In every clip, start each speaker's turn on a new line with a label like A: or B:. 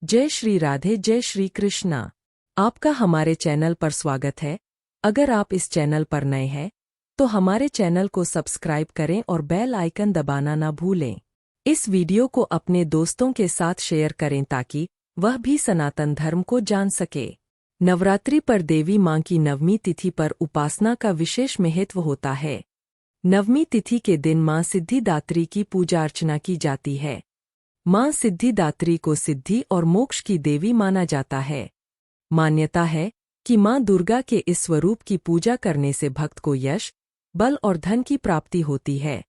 A: जय श्री राधे, जय श्री कृष्णा। आपका हमारे चैनल पर स्वागत है। अगर आप इस चैनल पर नए हैं तो हमारे चैनल को सब्सक्राइब करें और बेल आइकन दबाना ना भूलें। इस वीडियो को अपने दोस्तों के साथ शेयर करें ताकि वह भी सनातन धर्म को जान सके। नवरात्रि पर देवी मां की नवमी तिथि पर उपासना का विशेष महत्व होता है। नवमी तिथि के दिन मां सिद्धिदात्री की पूजा अर्चना की जाती है। मां सिद्धिदात्री को सिद्धि और मोक्ष की देवी माना जाता है। मान्यता है कि मां दुर्गा के इस स्वरूप की पूजा करने से भक्त को यश, बल और धन की प्राप्ति होती है।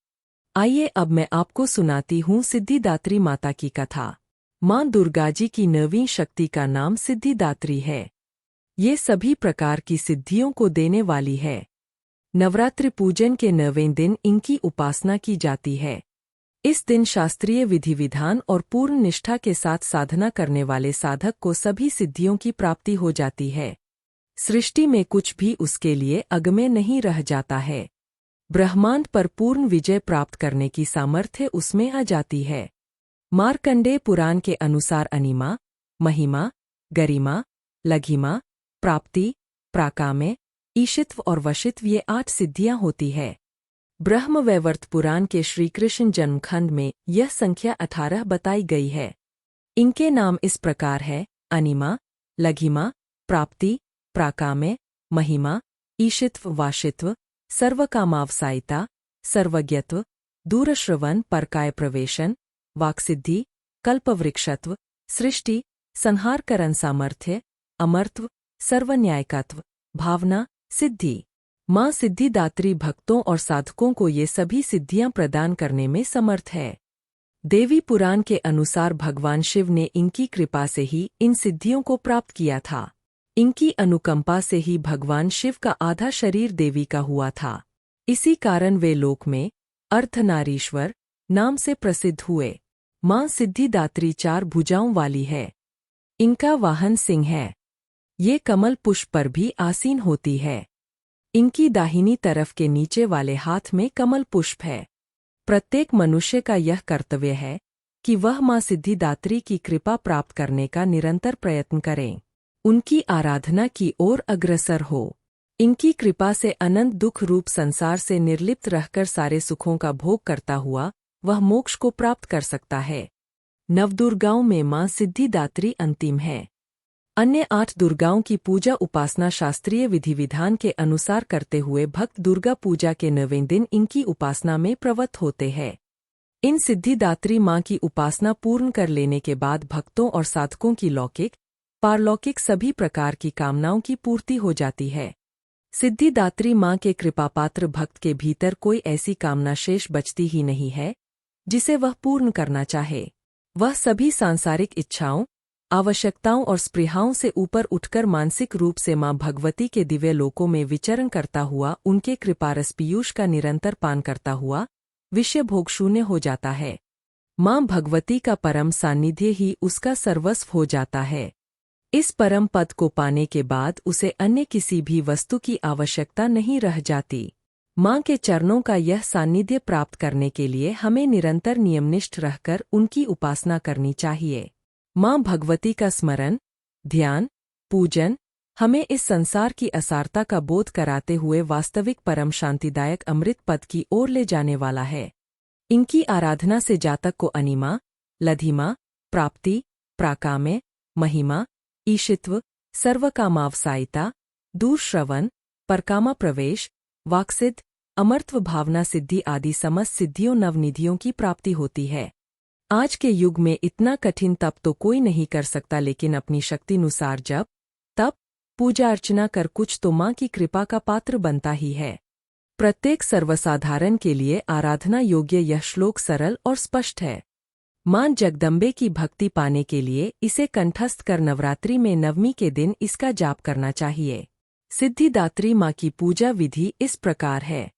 A: आइए अब मैं आपको सुनाती हूँ सिद्धिदात्री माता की कथा। मां दुर्गा जी की 9वीं शक्ति का नाम सिद्धिदात्री है। ये सभी प्रकार की सिद्धियों को देने वाली है। नवरात्रि पूजन के 9वें दिन इनकी उपासना की जाती है। इस दिन शास्त्रीय विधि विधान और पूर्ण निष्ठा के साथ साधना करने वाले साधक को सभी सिद्धियों की प्राप्ति हो जाती है। सृष्टि में कुछ भी उसके लिए अगम्य नहीं रह जाता है। ब्रह्मांड पर पूर्ण विजय प्राप्त करने की सामर्थ्य उसमें आ जाती है। मार्कंडेय पुराण के अनुसार अनिमा, महिमा, गरिमा, लघिमा, प्राप्ति, प्राकाम्य, ईशित्व और वशित्व ये 8 सिद्धियां होती है। ब्रह्मवैवर्त पुराण के श्रीकृष्ण जन्मखंड में यह संख्या 18 बताई गई है। इनके नाम इस प्रकार है: अनिमा, लघिमा, प्राप्ति, प्राकाम्य, महिमा, ईशित्व, वाशित्व, सर्वकामावसायिता, सर्वज्ञत्व, दूरश्रवण, परकाय प्रवेशन, वाक्सिद्धि, कल्पवृक्षत्व, सृष्टि, संहारकरण सामर्थ्य, अमरत्व, सर्वन्यायकत्व, भावना, सिद्धि। मां सिद्धिदात्री भक्तों और साधकों को ये सभी सिद्धियां प्रदान करने में समर्थ है। देवी पुराण के अनुसार भगवान शिव ने इनकी कृपा से ही इन सिद्धियों को प्राप्त किया था। इनकी अनुकंपा से ही भगवान शिव का आधा शरीर देवी का हुआ था। इसी कारण वे लोक में अर्धनारीश्वर नाम से प्रसिद्ध हुए। मां सिद्धिदात्री 4 भुजाओं वाली है। इनका वाहन सिंह है। ये कमल पुष्प पर भी आसीन होती है। इनकी दाहिनी तरफ के नीचे वाले हाथ में कमल पुष्प है। प्रत्येक मनुष्य का यह कर्तव्य है कि वह मां सिद्धिदात्री की कृपा प्राप्त करने का निरंतर प्रयत्न करें, उनकी आराधना की ओर अग्रसर हो। इनकी कृपा से अनंत दुख रूप संसार से निर्लिप्त रहकर सारे सुखों का भोग करता हुआ वह मोक्ष को प्राप्त कर सकता है। नवदुर्गाओं में मां सिद्धिदात्री अंतिम है। अन्य 8 दुर्गाओं की पूजा उपासना शास्त्रीय विधि विधान के अनुसार करते हुए भक्त दुर्गा पूजा के 9वें दिन इनकी उपासना में प्रवृत्त होते हैं। इन सिद्धिदात्री मां की उपासना पूर्ण कर लेने के बाद भक्तों और साधकों की लौकिक, पारलौकिक सभी प्रकार की कामनाओं की पूर्ति हो जाती है। सिद्धिदात्री मां के कृपापात्र भक्त के भीतर कोई ऐसी कामना शेष बचती ही नहीं है जिसे वह पूर्ण करना चाहे। वह सभी सांसारिक इच्छाओं, आवश्यकताओं और स्पृहाओं से ऊपर उठकर मानसिक रूप से मां भगवती के दिव्य लोकों में विचरण करता हुआ उनके कृपारस पीयूष का निरंतर पान करता हुआ विषय भोग शून्य हो जाता है। मां भगवती का परम सान्निध्य ही उसका सर्वस्व हो जाता है। इस परम पद को पाने के बाद उसे अन्य किसी भी वस्तु की आवश्यकता नहीं रह जाती। मां के चरणों का यह सान्निध्य प्राप्त करने के लिए हमें निरंतर नियमनिष्ठ रहकर उनकी उपासना करनी चाहिए। मां भगवती का स्मरण, ध्यान, पूजन हमें इस संसार की असारता का बोध कराते हुए वास्तविक परम शांतिदायक अमृत पद की ओर ले जाने वाला है। इनकी आराधना से जातक को अनिमा, लघिमा, प्राप्ति, प्राकाम्य, महिमा, ईशित्व, सर्वकामावसायिता, दूरश्रवण, परकामा प्रवेश, वाक्सिद्ध, अमरत्व, भावना सिद्धि आदि समस्त सिद्धियों नवनिधियों की प्राप्ति होती है। आज के युग में इतना कठिन तप तो कोई नहीं कर सकता, लेकिन अपनी शक्तिनुसार जप, तप, पूजा अर्चना कर कुछ तो मां की कृपा का पात्र बनता ही है। प्रत्येक सर्वसाधारण के लिए आराधना योग्य यह श्लोक सरल और स्पष्ट है। मां जगदम्बे की भक्ति पाने के लिए इसे कंठस्थ कर नवरात्रि में 9वीं के दिन इसका जाप करना चाहिए। सिद्धिदात्री मां की पूजा विधि इस प्रकार है।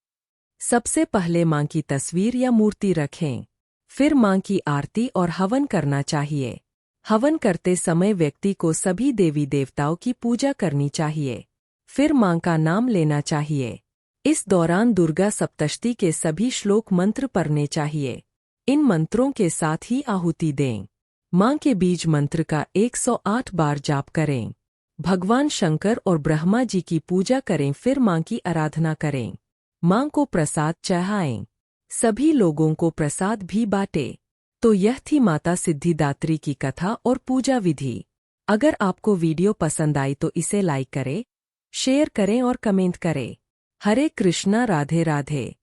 A: सबसे पहले मां की तस्वीर या मूर्ति रखें। फिर मां की आरती और हवन करना चाहिए। हवन करते समय व्यक्ति को सभी देवी देवताओं की पूजा करनी चाहिए। फिर मां का नाम लेना चाहिए। इस दौरान दुर्गा सप्तशती के सभी श्लोक मंत्र पढ़ने चाहिए। इन मंत्रों के साथ ही आहुति दें। मां के बीज मंत्र का 108 बार जाप करें। भगवान शंकर और ब्रह्मा जी की पूजा करें, फिर मां की आराधना करें। मां को प्रसाद चढ़ाएं। सभी लोगों को प्रसाद भी बांटें। तो यह थी माता सिद्धिदात्री की कथा और पूजा विधि। अगर आपको वीडियो पसंद आई तो इसे लाइक करें, शेयर करें और कमेंट करें। हरे कृष्णा, राधे राधे।